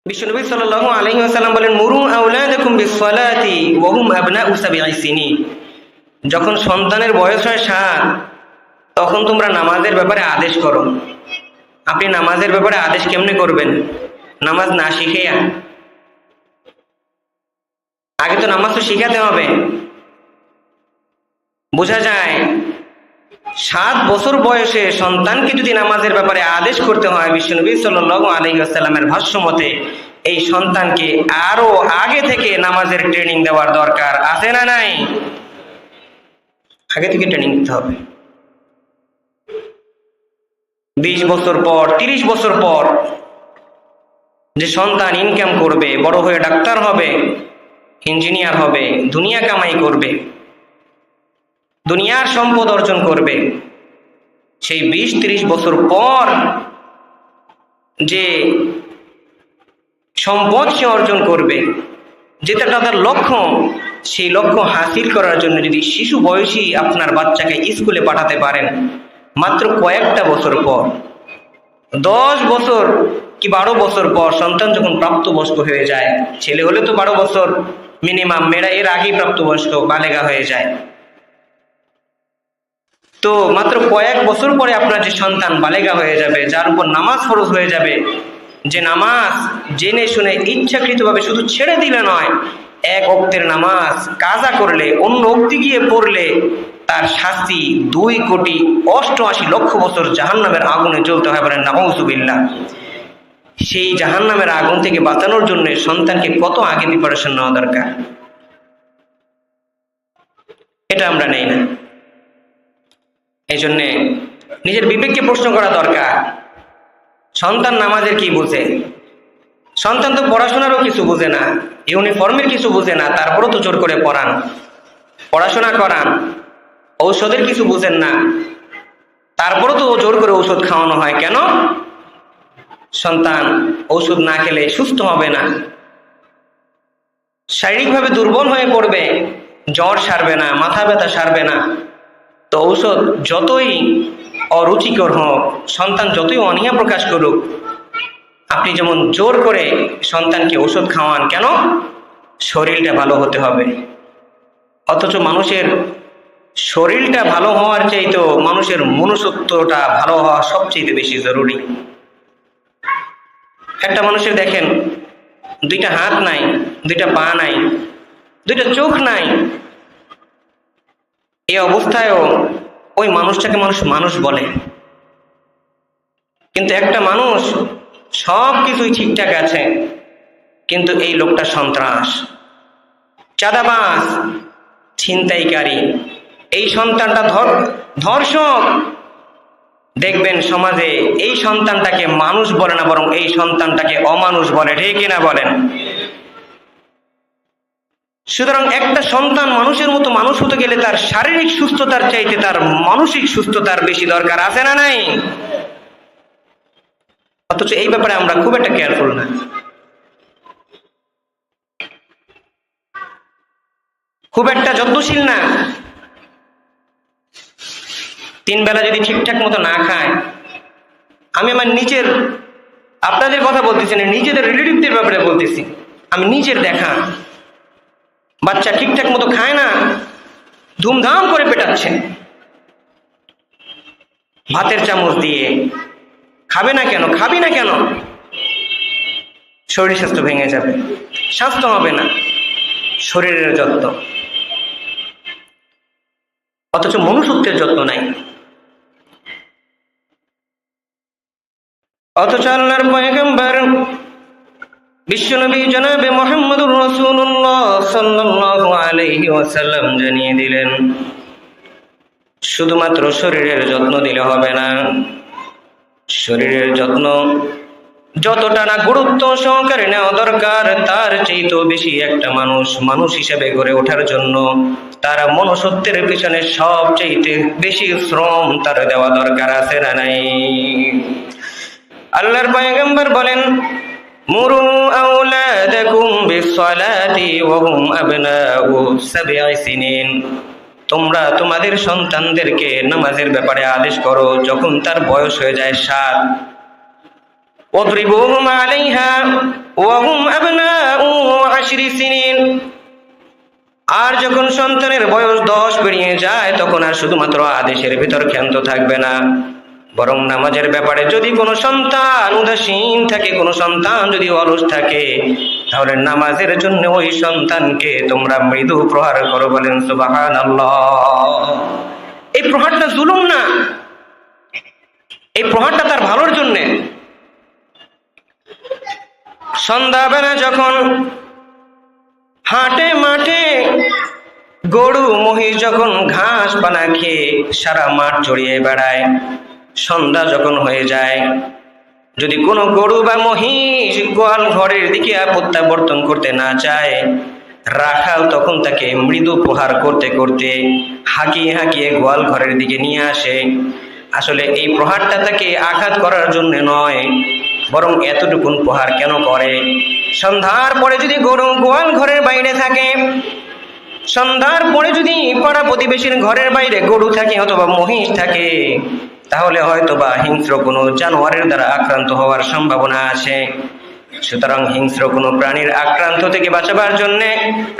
বিশ্বনবী সাল্লাল্লাহু আলাইহি ওয়াসাল্লাম বলেন, মুরু আওলাদাকুম বিসসালাতি ওয়া হুম আবনাউ সাবঈ সিনিন। যখন সন্তানের বয়স হয় 7, তখন তোমরা নামাজের ব্যাপারে আদেশ করো। আপনি নামাজের ব্যাপারে আদেশ কেমনে করবেন? নামাজ না শিখিয়া? আগে তো নামাজ তো শিখাতে হবে। বোঝা যায় 7 বছর বয়সে সন্তানকে যদি নামাজের ব্যাপারে আদেশ করতে হয়, বিশ্বনবী সাল্লাল্লাহু আলাইহি ওয়াসাল্লামের ভাষ্য মতে এই সন্তানকে আরো আগে থেকে নামাজের ট্রেনিং দেওয়ার দরকার আছে না নাই? আগে থেকে ট্রেনিং দিতে হবে। 20 বছর পর, 30 বছর পর যে সন্তান ইনকাম করবে, বড় হয়ে ডাক্তার হবে, ইঞ্জিনিয়ার হবে, দুনিয়া কামাই করবে, দুনিয়ার সম্পদ অর্জন করবে, সেই 20-30 বছর পর যে সম্পদ সে অর্জন করবে, যেটা তাদের লক্ষ্য, সেই লক্ষ্য হাসিল করার জন্য যদি শিশু বয়সী আপনার বাচ্চাকে স্কুলে পাঠাতে পারেন, মাত্র কয়েকটা বছর পর, 10 বছর কি 12 বছর পর সন্তান যখন প্রাপ্তবয়স্ক হয়ে যায়, ছেলে হলে তো 12 বছর মিনিমাম, মেয়েরা এর আগেই প্রাপ্তবয়স্ক বালেগা হয়ে যায়, তো মাত্র কয়েক বছর পরে আপনার যে সন্তান বালেগা হয়ে যাবে, যার উপর নামাজ ফরজ হয়ে যাবে, যে নামাজ জেনে শুনে ইচ্ছাকৃতভাবে শুধু ছেড়ে দিলে নয়, এক ওয়াক্তের নামাজ কাজা করলে, অন্য ওক্তি গিয়ে পড়লে তার শাস্তি 2,88,00,000 বছর জাহান্নামের আগুনে জ্বলতে হয়, বলেন নাউযুবিল্লাহ। সেই জাহান্নামের আগুন থেকে বাঁচানোর জন্য সন্তানকে কত আগে প্রিপারেশন নেওয়া দরকার, এটা আমরা নেই না। এই জন্যে নিজের বিবেককে প্রশ্ন করা দরকার, সন্তান নামাজের কি বোঝে? সন্তান তো পড়াশোনারও কিছু বোঝে না, ইউনিফর্মের কিছু বোঝে না, তারপরও তো জোর করে পড়ান, পড়াশোনা করান। ঔষধের কিছু বোঝেন না, তারপরও তো জোর করে ঔষধ খাওয়ানো হয়। কেন? সন্তান ঔষধ না খেলে সুস্থ হবে না, শারীরিকভাবে দুর্বল হয়ে পড়বে, জ্বর সারবে না, মাথা ব্যথা সারবে না। তো ঔষধ যতই অরুচিকর হোক, সন্তান যতই অনীহা প্রকাশ করুক, আপনি যেমন জোর করে সন্তানকে ঔষধ খাওয়ান, কেন? শরীরটা ভালো হতে হবে। অথচ মানুষের শরীরটা ভালো হওয়ার চাইতেও মানুষের মনুষ্যত্বটা ভালো হওয়া সবচেয়ে বেশি জরুরি। একটা মানুষের দেখেন 2টা হাত নাই, 2টা পা নাই, 2টা চোখ নাই, এই অবস্থায়ও ওই মানুষটাকে মানুষ মানুষ বলে। কিন্তু একটা মানুষ সব কিছুই ঠিকঠাক আছে, কিন্তু এই লোকটা সন্ত্রাস, চাঁদাবাজ, ছিনতাইকারী, এই সন্তানটা ধর্ষক। দেখবেন সমাজে এই সন্তানটাকে মানুষ বলে না, বরং এই সন্তানটাকে অমানুষ বলে, ঠিক কিনা বলেন? সুতরাং একটা সন্তান মানুষের মতো মানুষ হতে গেলে তার শারীরিক সুস্থতার চাইতে তার মানসিক সুস্থতার বেশি দরকার আছে না নাই? অথচ এই ব্যাপারে আমরা খুব একটা কেয়ারফুল না, খুব একটা যত্নশীল না। 3 বেলা যদি ঠিকঠাক মতো না খায়, আমি আমার নিজের, আপনাদের কথা বলতেছি না, নিজেদের রিলেটিভদের ব্যাপারে বলতেছি, আমি নিজের দেখা বাচ্চা ঠিকঠাক মতো খায় না, ধুমধাম করে পেটাচ্ছে ভাতের চামচ দিয়ে। খাবে না কেন? খাবি না কেন? শরীর স্বাস্থ্য ভেঙে যাবে, স্বাস্থ্য হবে না, শরীরের যত্ন, অথচ মনুষ্যত্বের যত্ন নাই। অথচ আল্লাহর পয়গম্বর বিশ্বনবী জনাবে মুহাম্মদুর রাসূলুল্লাহ সাল্লাল্লাহু আলাইহি ওয়াসাল্লাম জানিয়ে দিলেন, শুধুমাত্র শরীরের যত্ন দিলে হবে না, শরীরের যত্ন যতটা না গুরুত্ব সহকারে নেওয়া দরকার, তার চাইতেও বেশি একটা মানুষ হিসেবে গড়ে ওঠার জন্য তার মনুষ্যত্বের পিছনে সবচাইতে বেশি শ্রম তার দেওয়া দরকার আছে না নাই? আল্লাহর পয়গম্বর বলেন, মুরু আওলাদাকুম বিসসালাতি ওয়া হুম আবনাউ সাবঈ সিনিন। তোমরা তোমাদের সন্তানদেরকে নামাজের ব্যাপারে আদেশ করো যখন তার বয়স হয়ে যায় 7। ওয়াদরিবুহুম আলাইহা, ওয়াহুম আবনাউ 10 সিনিন। আর যখন সন্তানের বয়স 10 পেরিয়ে যায় তখন আর শুধুমাত্র আদেশের ভিতর ক্ষান্ত থাকবে না, বরং নামাজের ব্যাপারে যদি কোনো সন্তান উদাসীন থাকে, কোনো সন্তান যদি অলস থাকে, তাহলে নামাজের জন্য ওই সন্তানকে তোমরা মৃদু প্রহার করো। বলেন সুবহানাল্লাহ। এই প্রহারটা জুলুম না, এই প্রহারটা তার ভালোর জন্য। সন্ধ্যাবেলা যখন হাটে মাঠে গরু মহিষ যখন ঘাস পানা খেয়ে সারা মাঠ চড়িয়ে বেড়ায়, সন্ধ্যা যখন হয়ে যায়, যদি কোনো গরু বা মহিষ গোয়াল ঘরের দিকে প্রত্যাবর্তন করতে না চায়, রাখাল তখন তাকে মৃদু প্রহার করতে করতে হাঁকিয়ে হাঁকিয়ে গোয়াল ঘরের দিকে নিয়ে আসে। আসলে এই প্রহারটা তাকে আঘাত করার জন্য নয়, বরং এতটুকুন প্রহার কেন করে? সন্ধ্যার পরে যদি গরু গোয়াল ঘরের বাইরে থাকে, সন্ধ্যার পরে যদি পাড়া প্রতিবেশীর ঘরের বাইরে গরু থাকে অথবা মহিষ থাকে, তাহলে হয়তোবা হিংস্র কোনো জানোয়ারের দ্বারা আক্রান্ত হওয়ার সম্ভাবনা আছে। সুতরাং হিংস্র কোনো প্রাণীর আক্রান্ত থেকে বাঁচাবার জন্যে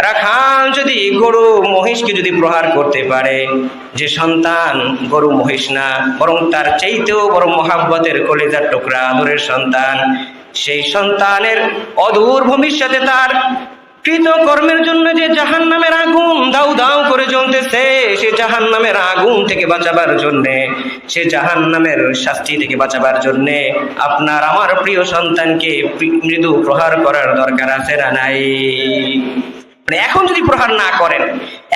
রাখাল যদি গরু মহিষকে যদি প্রহার করতে পারে, যে সন্তান গরু মহিষ না, বরং তার চাইতেও বড় মহাব্বতের কলিজার টুকরা আদরের সন্তান, সেই সন্তানের অদূর ভবিষ্যতে তার কৃত কর্মের জন্য যে জাহান্নামের আগুন দাউ দাউ করে জ্বলতেছে, সে জাহান্নামের আগুন থেকে বাঁচাবার জন্যে, সে জাহান্নামের শাস্তি থেকে বাঁচাবার জন্যে আপনার আমার প্রিয় সন্তানকে মৃদু প্রহার করার দরকার আছে না নাই? এখন যদি প্রহার না করেন,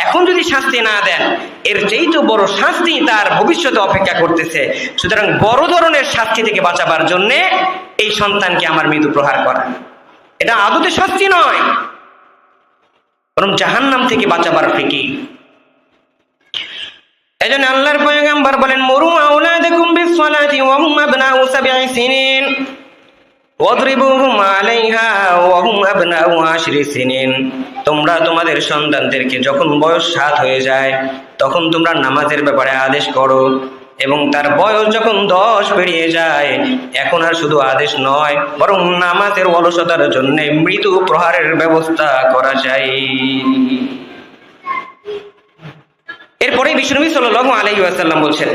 এখন যদি শাস্তি না দেন, এর চেয়েও বড় শাস্তি তার ভবিষ্যতে অপেক্ষা করতেছে। সুতরাং বড় ধরনের শাস্তি থেকে বাঁচাবার জন্যে এই সন্তানকে আমার মৃদু প্রহার করা, এটা আদতে শাস্তি নয়, বরং জাহান্নাম থেকে বাঁচাবার ফিকির। এজন্য আল্লাহর পয়গম্বর বলেন, মুরু আওলাদাকুম বিসসালাতি ওয়া হুম আবনাউ 7 সিনিন ওয়াদরিবুহুম আলাইহা ওয়া হুম আবনাউ 10 সিনিন। তোমরা তোমাদের সন্তানদেরকে যখন বয়স 7 হয়ে যায় তখন তোমরা নামাজের ব্যাপারে আদেশ করো, এবং তার বয়স যখন 10 পেরিয়ে যায় এখন আর শুধু আদেশ নয়, বরং নামাজের অলসতার জন্য মৃদু প্রহারের ব্যবস্থা করা যায়। এরপরে বিশ্বনবী সাল্লাল্লাহু আলাইহি ওয়াসাল্লাম বলছেন,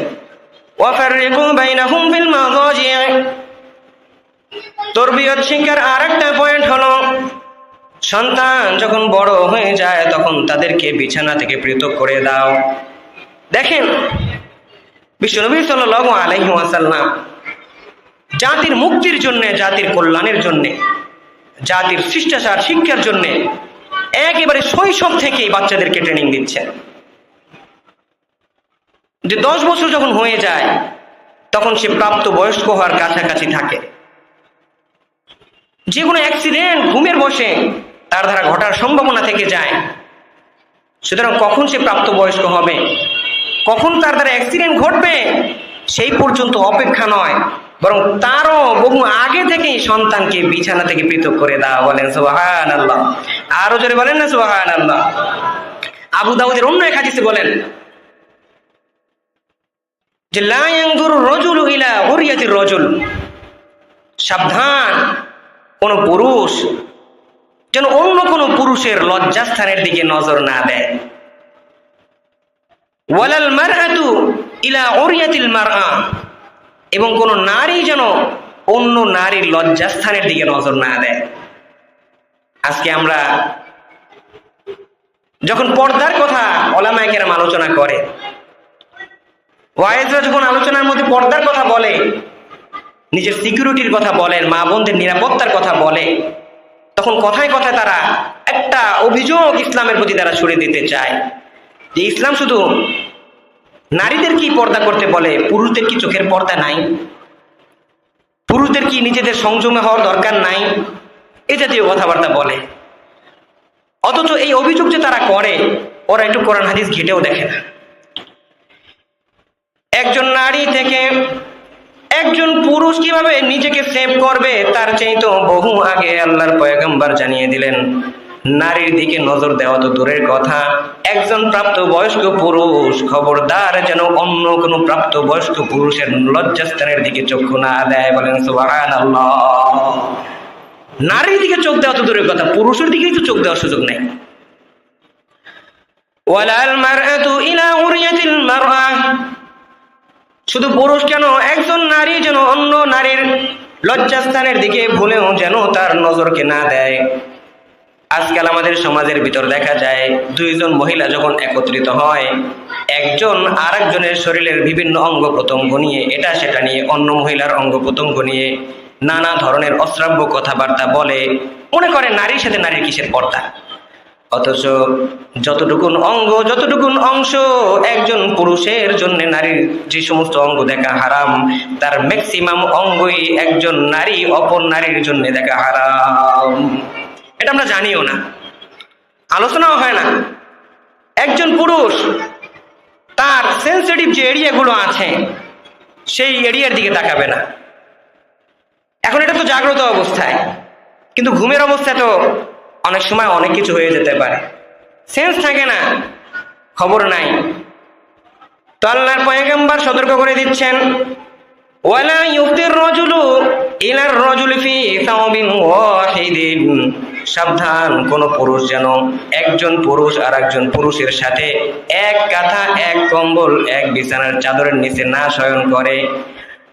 ওয়াফাররিকু বাইনাহুম বিল মাযাজি'। তরবিয়ত শিক্ষার আরেকটা পয়েন্ট হলো, সন্তান যখন বড় হয়ে যায় তখন তাদেরকে বিছানা থেকে পৃথক করে দাও। দেখেন, বিশ্বনবী সাল্লাল্লাহু আলাইহি ওয়াসাল্লাম জাতির মুক্তির জন্য, জাতির কল্যাণের জন্য, জাতির শিষ্টাচার শিক্ষার জন্য একেবারে শৈশব থেকেই বাচ্চাদেরকে ট্রেনিং দিচ্ছেন। যে 10 বছর যখন হয়ে যায় তখন সে প্রাপ্ত বয়স্ক হওয়ার কাছাকাছি থাকে। যে কোনো অ্যাক্সিডেন্ট ঘুমের বসে তার দ্বারা ঘটার সম্ভাবনা থেকে যায়। সুতরাং কখন সে প্রাপ্ত বয়স্ক হবে, কখন তার দ্বারা অ্যাক্সিডেন্ট ঘটবে, সেই পর্যন্ত অপেক্ষা নয়, বরং তারও বহু আগে থেকেই সন্তানকে বিছানা থেকে পৃথক করে দেওয়া। বলেন সুবহানাল্লাহ। আরো জোরে বলেন না সুবহানাল্লাহ। আবু দাউদের অন্য এক হাদিসে বলেন যে লা ইয়ানজুরু রাজুলু ইলা উরিয়াতির রাজুল, সাবধান, কোন পুরুষ যেন অন্য কোন পুরুষের লজ্জাস্থানের দিকে নজর না দেয়। ওয়ালাল মারআতু ইলা উরিয়াতিল মারআ, এবং কোন নারী যেন অন্য নারীর লজ্জাস্থানের দিকে নজর না দেয়। আজকে আমরা যখন পর্দার কথা উলামায়ে কেরাম আলোচনা করে, ওয়াইজরা যখন আলোচনার মধ্যে পর্দার কথা বলে, নিজের সিকিউরিটির কথা বলেন, মা বোনদের নিরাপত্তার কথা বলে, তখন কথায় কথায় তারা একটা অভিযোগ ইসলামের প্রতি তারা ছড়িয়ে দিতে চায় যে ইসলাম শুধু নারীদের কি পর্দা করতে বলে, পুরুষদের কি চোখের পর্দা নাই, পুরুষদের কি নিজেদের সংযমে হওয়ার দরকার নাই, এই জাতীয় কথাবার্তা বলে। অথচ এই অভিযোগ যে তারা করে, ওরা একটু কোরআন হাদিস ঘেটেও দেখে না। একজন নারী থেকে একজন পুরুষ কিভাবে নিজেকে সেভ করবে তার চাইতে বহু আগে আল্লাহর পয়গম্বর জানিয়ে দিলেন। নারীর দিকে নজর দেওয়া তো দূরের কথা, একজন প্রাপ্তবয়স্ক পুরুষ খবরদার যেন অন্য কোনো প্রাপ্তবয়স্ক পুরুষের লজ্জাস্থানের দিকে চক্ষু না দেয়। বলেন সুবহানাল্লাহ। নারীর দিকে চোখ দেওয়া তো দূরের কথা, পুরুষের দিকেই তো চোখ দেওয়ার সুযোগ নেই। ওয়ালাল মারআতু ইলা উরিয়াতিল মারআ, শুধু পুরুষ কেন, একজন নারী যেন অন্য নারীর লজ্জাস্থানের দিকে ভুলেও যেন তার নজরকে না দেয়। আজকাল আমাদের সমাজের ভিতর দেখা যায় দুইজন মহিলা যখন একত্রিত হয়, একজন আর একজনের শরীরের বিভিন্ন অঙ্গ প্রত্যঙ্গ নিয়ে, এটা সেটা নিয়ে, অন্য মহিলার অঙ্গ প্রত্যঙ্গ নিয়ে নানা ধরনের অশ্রাব্য কথাবার্তা বলে, মনে করে নারীর সাথে নারীর কিসের পর্দা। অথচ যতটুকুন অঙ্গ, যতটুকুন অংশ একজন পুরুষের জন্য নারীর যে সমস্ত অঙ্গ দেখা হারাম, তার ম্যাক্সিমাম অঙ্গই একজন নারী অপর নারীর জন্য দেখা হারাম। এটা আমরা জানিও না, আলোচনাও হয় না। একজন পুরুষ তার সেন্সিটিভ যে এরিয়াগুলো আছে সেই এরিয়ার দিকে তাকাবে না। এখন এটা তো জাগ্রত অবস্থায়, কিন্তু ঘুমের অবস্থায় তো অনেক সময় অনেক কিছু হয়ে যেতে পারে, সেন্স থাকে না, খবর নাই। তো আল্লাহর পয়গম্বর সতর্ক করে দিচ্ছেন, ওয়ালা ইউফতির রাজুলু ইলার রাজুলি ফি সাওবিন ওয়াহিদিন, সাবধান, কোন পুরুষ যেন একজন পুরুষ আর একজন পুরুষের সাথে এক কাঁথা, এক কম্বল, এক বিছানার চাদরের নিচে না শয়ন করে।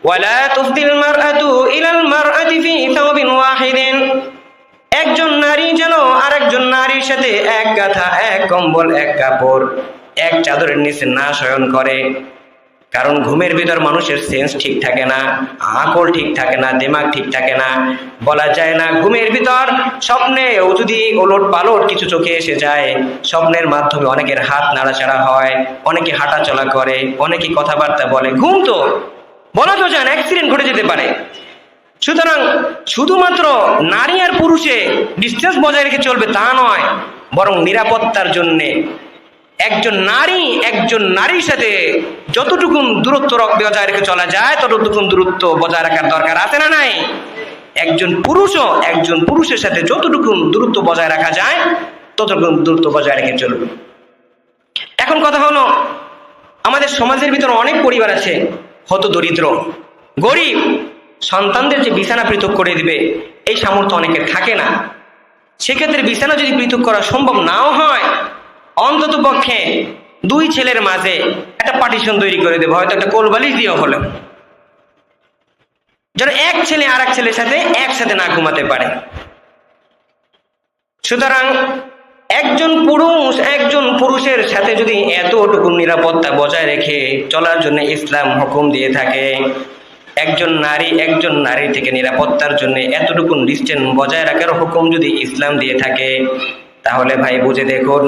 ওয়ালা তুফতিল মারআতু ইলাল মারআতি ফি সাওবিন ওয়াহিদিন, একজন নারী যেন আরেকজন নারীর সাথে এক কাঁথা, এক কম্বল, এক কাপড়, এক চাদরের নিচে না শয়ন করে। কারণ ঘুমের ভিতর মানুষের সেন্স ঠিক থাকে না, আকল ঠিক থাকে না, দিমাগ ঠিক থাকে না, বলা যায় না। ঘুমের ভিতর স্বপ্নেও যদি ওলট পালট কিছু চোখে এসে যায়, স্বপ্নের মাধ্যমে অনেকের হাত নাড়াচাড়া হয়, অনেকে হাঁটা চলা করে, অনেকে কথাবার্তা বলে। ঘুম তো বলা তো যায় না, অ্যাক্সিডেন্ট ঘটে যেতে পারে। সুতরাং শুধুমাত্র নারী আর পুরুষে ডিস্টেন্স বজায় রেখে চলবে তা নয়, বরং নিরাপত্তার জন্যে একজন নারীর সাথে যতটুকুন দূরত্ব বজায় রেখে চলা যায় ততটুকুন দূরত্ব বজায় রাখার দরকার আছে না নাই? একজন পুরুষের সাথে যতটুকুন দূরত্ব বজায় রাখা যায় ততটুকুন দূরত্ব বজায় রেখে চলবে। এখন কথা হলো, আমাদের সমাজের ভিতরে অনেক পরিবার আছে হত দরিদ্র, গরিব, সন্তানদের যে বিছানা পৃথক করে দিবে এই সামর্থ্য অনেকের থাকে না। সেক্ষেত্রে বিছানা যদি পৃথক করা সম্ভব নাও হয়, অন্তত পক্ষে দুই ছেলের মাঝে একটা পার্টিশন তৈরি করে দেবে, হয়তো একটা কোলবালিশ দিয়ে হলো, যেন এক ছেলে আর এক ছেলের সাথে একসাথে না ঘুমাতে পারে। সুতরাং একজন পুরুষের সাথে যদি এতটুকু নিরাপত্তা বজায় রেখে চলার জন্য ইসলাম হুকুম দিয়ে থাকে, একজন নারী থেকে নিরাপত্তার জন্য এতটুকু ডিস্টেন্স বজায় রাখার হুকুম যদি ইসলাম দিয়ে থাকে, তাহলে ভাই বুঝে দেখুন,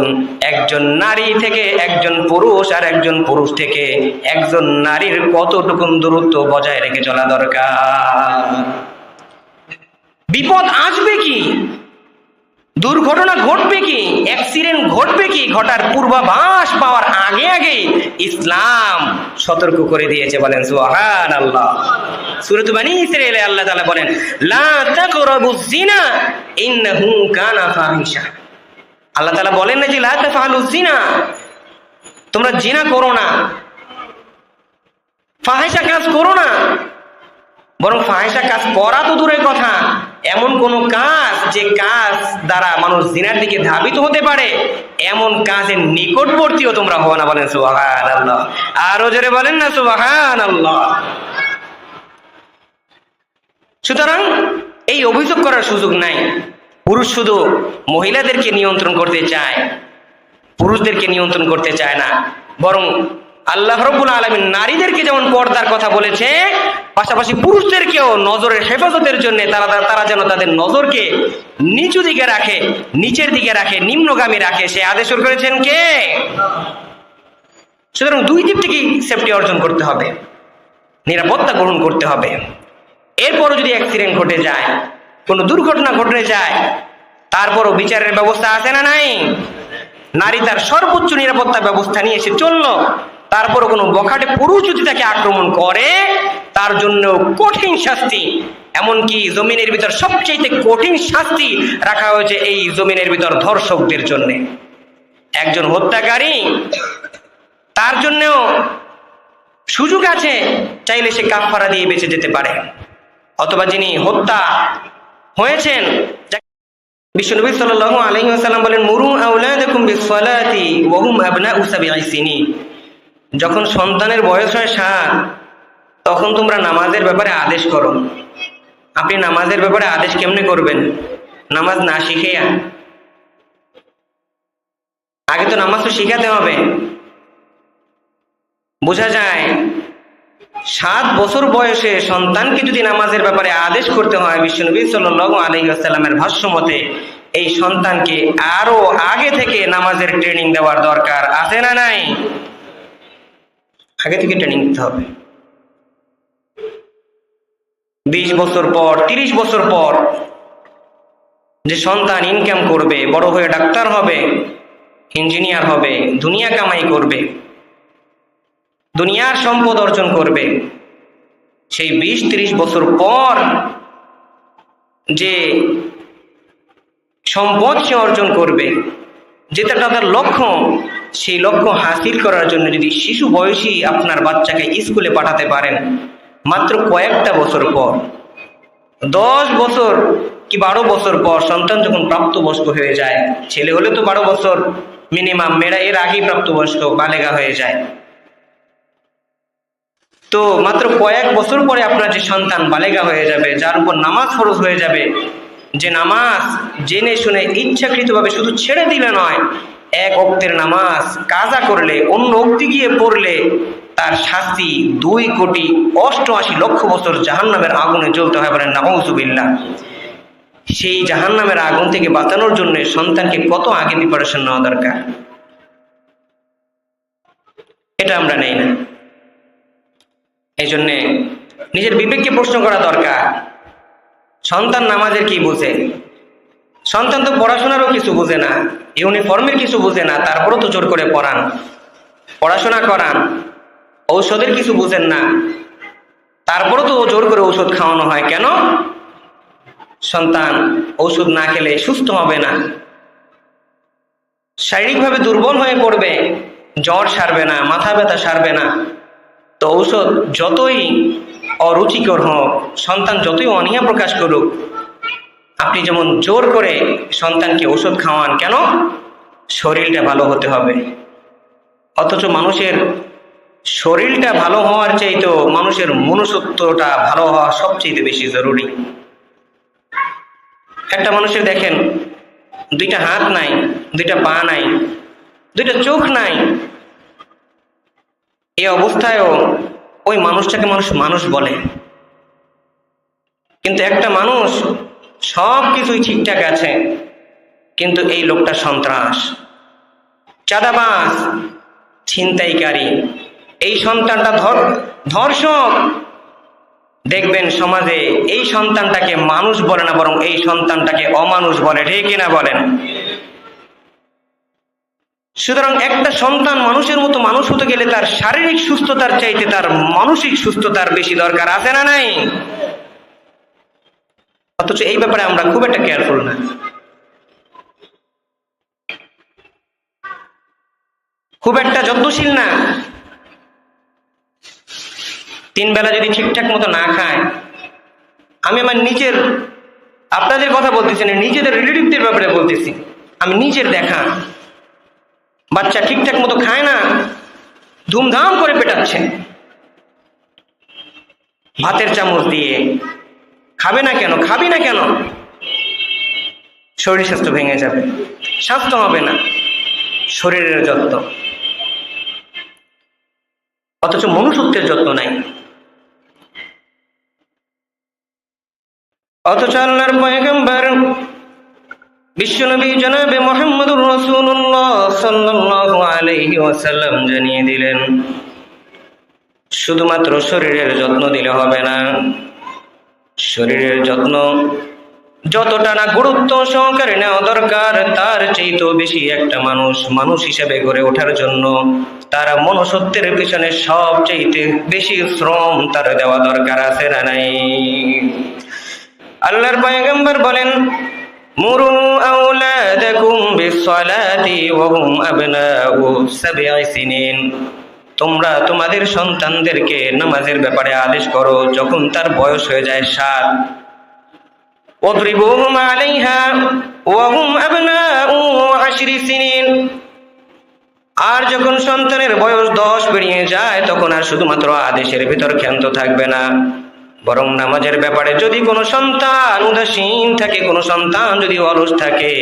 একজন নারী থেকে একজন পুরুষ আর একজন পুরুষ থেকে একজন নারীর কতটুকু দূরত্ব বজায় রেখে চলা দরকার। বিপদ আসবে কি, দুর্ঘটনা ঘটবে কি, অ্যাক্সিডেন্ট ঘটবে কি, ঘটার পূর্বাভাস পাওয়ার আগে ইসলাম সতর্ক করে দিয়েছে। বলেন সুবহানাল্লাহ। সূরা বনী ইসরাঈলে আল্লাহ তাআলা বলেন, লা তাকরাবুজ জিনা ইন্নাহু কানা ফাহিশা। আল্লাহ তাআলা বলেন না যে লা তাফআলুজ জিনা, তোমরা জিনা করো না, ফাহিশা কাজ করো না, বরং ফাহিশা কাজ করা তো দূরের কথা, এমন কোন কাজ যে কাজ দ্বারা মানুষ জিনার দিকে ধাবিত হতে পারে এমন কাজের নিকটবর্তীও তোমরা হও না। বলেন সুবহানাল্লাহ। আরো জোরে বলেন না সুবহানাল্লাহ। সুতরাং এই অভিযোগ করার সুযোগ নাই। পুরুষ শুধু মহিলাদেরকে নিয়ন্ত্রণ করতে চায়, পুরুষদেরকে নিয়ন্ত্রণ করতে চায় না, বরং আল্লাহ রাব্বুল আলামিন নারীদেরকে যেমন পর্দার কথা বলেছে, পাশাপাশি পুরুষদেরকেও নজরের হেফাজতের জন্য তারা যেন তাদের নজরকে নিচু দিকে রাখে, নিচের দিকে রাখে, নিম্নগামী রাখে, সে আদেশ করেছেন কে? সুতরাং দুই দিক থেকেই সেফটি অর্জন করতে হবে, নিরাপত্তা গ্রহণ করতে হবে। এরপরও যদি অ্যাক্সিডেন্ট ঘটে যায়, কোনো দুর্ঘটনা ঘটে যায়, তারপরও বিচারের ব্যবস্থা আছে না নাই? নারী তার সর্বোচ্চ নিরাপত্তা ব্যবস্থা নিয়ে এসে চললো, তারপরও কোনো বখাটে পুরুষ যদি তাকে আক্রমণ করে তার জন্য কঠিন শাস্তি, এমনকি জমিনের ভিতর সবচেয়ে কঠিন শাস্তি রাখা হয়েছে এই জমিনের ভিতর ধর্ষকদের জন্য। একজন হত্যাকারী, তার জন্যও সুযোগ আছে, চাইলে সে কাফারা দিয়ে বেঁচে যেতে পারে, অথবা যিনি হত্যা হয়েছেন। বিশ্বনবী সাল্লাল্লাহু আলাইহি ওয়াসাল্লাম বলেন, মুরু আওলাদাকুম বিসসালাতি ওয়া হুম আবনাউ সাবঈ সিনিন। যখন সন্তানের বয়স হয় 7, তখন তোমরা নামাজের ব্যাপারে আদেশ করো। আপনি নামাজের ব্যাপারে আদেশ কেমনে করবেন? নামাজ না শিখেয়া? আগে তো নামাজ তো শিখাতে হবে। বোঝা যায় 7 বছর বয়সে সন্তানকে যদি নামাজের ব্যাপারে আদেশ করতে হয়, বিশ্বনবী সাল্লাল্লাহু আলাইহি ওয়াসাল্লামের ভাষ্য মতে এই সন্তানকে আরো আগে থেকে নামাজের ট্রেনিং দেওয়ার দরকার আছে না নাই? আগে থেকে ট্রেনিং দিতে হবে। 20 বছর পর, 30 বছর পর যে সন্তান ইনকাম করবে, বড় হয়ে ডাক্তার হবে, ইঞ্জিনিয়ার হবে, দুনিয়া কামাই করবে, দুনিয়ার সম্পদ অর্জন করবে, সেই 20-30 বছর পর যে সম্পদ সে অর্জন করবে, যেটা তাদের লক্ষ্য, সেই লক্ষ্য হাসিল করার জন্য যদি শিশু বয়সী আপনার বাচ্চাকে স্কুলে পাঠাতে পারেন, মাত্র কয়েকটা বছর পর, 10 বছর কি 12 বছর পর সন্তান যখন প্রাপ্তবয়স্ক হয়ে যায়, ছেলে হলে তো 12 বছর মিনিমাম, মেয়েরা এর আগেই প্রাপ্তবয়স্ক বালেগা হয়ে যায়, তো মাত্র কয়েক বছর পরে আপনার যে সন্তান বালেগা হয়ে যাবে, যার উপর নামাজ ফরজ হয়ে যাবে, যে নামাজ জেনে শুনে ইচ্ছাকৃতভাবে শুধু ছেড়ে দিলে নয়, এক ওয়াক্তের নামাজ কাজা করলে, অন্য ওক্তি গিয়ে পড়লে তার শাস্তি 2,88,00,000 বছর জাহান্নামের আগুনে জ্বলতে হয়, বলেন নাউযুবিল্লাহ। সেই জাহান্নামের আগুন থেকে বাঁচানোর জন্য সন্তানকে কত আগে প্রিপারেশন নেওয়া দরকার, এটা আমরা নেই না। এই জন্যে নিজের বিবেককে প্রশ্ন করা দরকার, সন্তান নামাজের কি বোঝে? সন্তান তো পড়াশোনারও কিছু বোঝে না, ইউনিফর্মের কিছু বোঝে না, তারপরও তো জোর করে পড়ান, পড়াশোনা করান। ঔষধের কিছু বুঝেন না, তারপরও তো জোর করে ঔষধ খাওয়ানো হয়। কেন? সন্তান ঔষধ না খেলে সুস্থ হবে না, শারীরিকভাবে দুর্বল হয়ে পড়বে, জ্বর সারবে না, মাথা ব্যথা সারবে না। তো ঔষধ যতই অরুচিকর হোক, সন্তান যতই অনীহা প্রকাশ করুক, আপনি যেমন জোর করে সন্তানকে ঔষধ খাওয়ান, কেন? শরীরটা ভালো হতে হবে। অথচ মানুষের শরীরটা ভালো হওয়ার চাইতেও মানুষের মনুষ্যত্বটা ভালো হওয়া সবচেয়ে বেশি জরুরি। একটা মানুষের দেখেন 2টা হাত নাই, 2টা পা নাই, 2টা চোখ নাই, এই অবস্থায়ও ওই মানুষটাকে মানুষ মানুষ বলে। কিন্তু একটা মানুষ সব কিছুই ঠিকঠাক আছে, কিন্তু এই লোকটা সন্ত্রাস, চাঁদাবাজ, ছিনতাইকারী, এই সন্তানটা ধর্ষক। দেখবেন সমাজে এই সন্তানটাকে মানুষ বলে না, বরং এই সন্তানটাকে অমানুষ বলে, ঠিক কিনা বলেন? সুতরাং একটা সন্তান মানুষের মতো মানুষ হতে গেলে তার শারীরিক সুস্থতার চাইতে তার মানসিক সুস্থতার বেশি দরকার আছে না নাই? অথচ এই ব্যাপারে আমরা খুব একটা কেয়ারফুল না। খুব একটা যত্নশীল না। 3 বেলা যদি ঠিকঠাক মতো না খায়, আমি আমার নিজের, আপনাদের কথা বলতেছি না, নিজেদের রিলেটিভদের ব্যাপারে বলতেছি, আমি নিজের দেখা বাচ্চা ঠিকঠাক মতো খায় না, ধুমধাম করে পেটাচ্ছে ভাতের চামচ দিয়ে। খাবে না কেন? খাবি না কেন? শরীর স্বাস্থ্য ভেঙে যাবে, স্বাস্থ্য হবে না, শরীরের যত্ন। অথচ মনুষ্যত্বের যত্ন নাই। অথচ আল্লাহর পয়গম্বর বিশ্বনবী জনাবে মুহাম্মদুর রাসূলুল্লাহ সাল্লাল্লাহু আলাইহি ওয়াসাল্লাম জানিয়ে দিলেন, শুধুমাত্র শরীরের যত্ন দিলে হবে না, শরীরের যত্ন যতটা না গুরুত্ব সহকারে নেওয়া দরকার, তার চাইতেও বেশি একটা মানুষ হিসেবে গড়ে ওঠার জন্য তার মনুষ্যত্বের পিছনে সবচাইতে বেশি শ্রম তার দেওয়া দরকার আছে না নাই? আল্লাহর পয়গম্বর বলেন, মুরু আওলাদাকুম বিসসালাতি ওয়া হুম আবনাউ সাবঈ সিনিন। তোমরা তোমাদের সন্তানদেরকে নামাজের ব্যাপারে আদেশ করো যখন তার বয়স হয়ে যায় 7। ওয়াদরিবুহুম আলাইহা ওয়া হুম আবনাউ 10 সিনিন। আর যখন সন্তানের বয়স 10 পেরিয়ে যায় তখন আর শুধুমাত্র আদেশের ভিতর ক্ষান্ত থাকবে না, বরং নামাজের ব্যাপারে যদি কোনো সন্তান উদাসীন থাকে, কোনো সন্তান যদি অলস থাকে,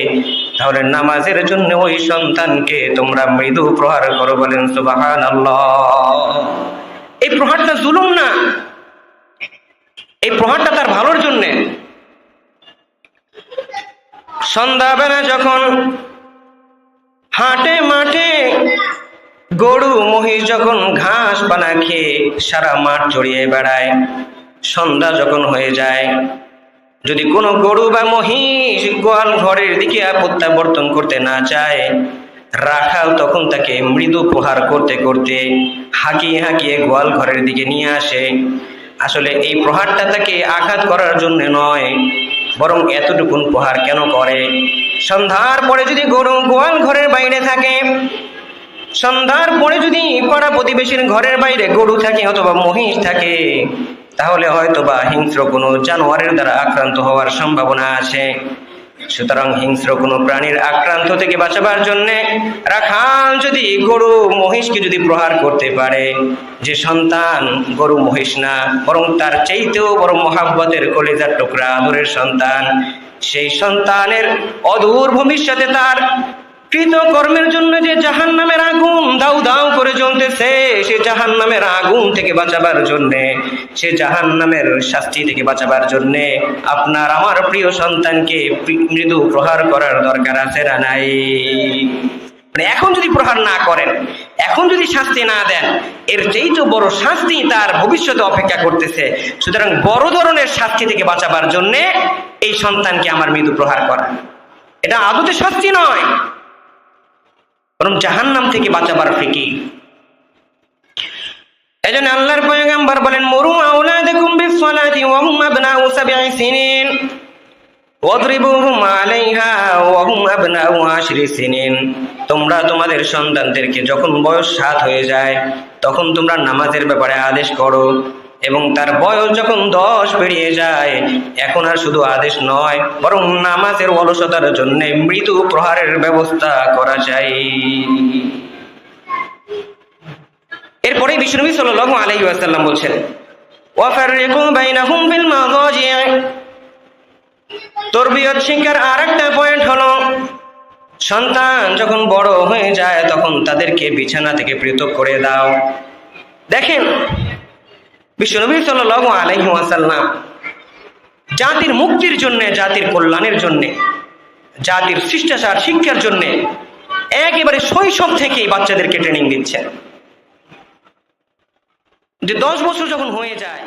তাহলে নামাজের জন্য ওই সন্তানকে তোমরা মৃদু প্রহার করো। বলেন সুবহানাল্লাহ। এই প্রহারটা জুলুম না, এই প্রহারটা তার ভালোর জন্য। সন্ধ্যাবেলা যখন হাটে মাঠে গরু মহিষ যখন ঘাস পানা খেয়ে সারা মাঠ জড়িয়ে বেড়ায়, সন্ধ্যা যখন হয়ে যায়, যদি কোনো গরু বা মহিষ গোয়াল ঘরের দিকে প্রত্যাবর্তন করতে না চায়, রাখাল তখন তাকে মৃদু প্রহার করতে করতে হাঁকিয়ে হাঁকিয়ে গোয়াল ঘরের দিকে নিয়ে আসে। আসলে এই প্রহারটা তাকে আঘাত করার জন্য নয়, বরং এতটুকুন প্রহার কেন করে? সন্ধ্যার পরে যদি গরু গোয়াল ঘরের বাইরে থাকে, সন্ধ্যার পরে যদি পাড়া প্রতিবেশীর ঘরের বাইরে গরু থাকে অথবা মহিষ থাকে, তাহলে হয়তো বা হিংস্র কোনো জানোয়ারের দ্বারা আক্রান্ত হওয়ার সম্ভাবনা আছে। সুতরাং হিংস্র কোনো প্রাণীর আক্রান্ত থেকে বাঁচাবার জন্যে রাখাল যদি গরু মহিষকে যদি প্রহার করতে পারে, যে সন্তান গরু মহিষ না, বরং তার চাইতেও বড় মহাব্বতের কলিজার টুকরা আদরের সন্তান, সেই সন্তানের অদূর ভবিষ্যতে তার কৃত কর্মের জন্য যে জাহান্নামের আগুন দাউ দাউ করে জ্বলতেছে, সে জাহান্নামের আগুন থেকে বাঁচাবার জন্যে, সে জাহান্নামের শাস্তি থেকে বাঁচাবার জন্যে আপনার আমার প্রিয় সন্তানকে মৃদু প্রহার করার দরকার আছে না নাই? মানে এখন যদি প্রহার না করেন, এখন যদি শাস্তি না দেন, এর চেয়ে বড় শাস্তি তার ভবিষ্যতে অপেক্ষা করতেছে। সুতরাং বড় ধরনের শাস্তি থেকে বাঁচাবার জন্যে এই সন্তানকে আমার মৃদু প্রহার করা, এটা আদতে শাস্তি নয়, বরং জাহান্নাম থেকে বাঁচাবার ফিকির। এজন্য আল্লাহর পয়গম্বর বলেন, মুরু আওলাদাকুম বিসসালাতি ওয়া হুম আবনাউ 7 সিনিন ওয়াদরিবুহুম আলাইহা ওয়া হুম আবনাউ 10 সিনিন। তোমরা তোমাদের সন্তানদেরকে যখন বয়স 7 হয়ে যায় তখন তোমরা নামাজের ব্যাপারে আদেশ করো, এবং তার বয়স যখন 10 পেরিয়ে যায় এখন আর শুধু আদেশ নয়, বরং নামাজের অলসতার জন্য মৃদু প্রহারের ব্যবস্থা করা যায়। এরপরে বিশ্বনবী সাল্লাল্লাহু আলাইহি ওয়াসাল্লাম বলছেন, ওয়াফাররিকু বাইনাহুম বিল মাযাজি'। তরবিয়ত শিক্ষার আরেকটা পয়েন্ট হলো, সন্তান যখন বড় হয়ে যায় তখন তাদেরকে বিছানা থেকে পৃথক করে দাও। দেখেন বিশ্বনবী সাল্লাল্লাহু আলাইহি ওয়াসাল্লাম জাতির মুক্তির জন্য, জাতির কল্যাণের জন্য, জাতির শিষ্টাচার শিক্ষার জন্য একেবারে শৈশব থেকেই বাচ্চাদেরকে ট্রেনিং দিচ্ছেন, যে 10 বছর যখন হয়ে যায়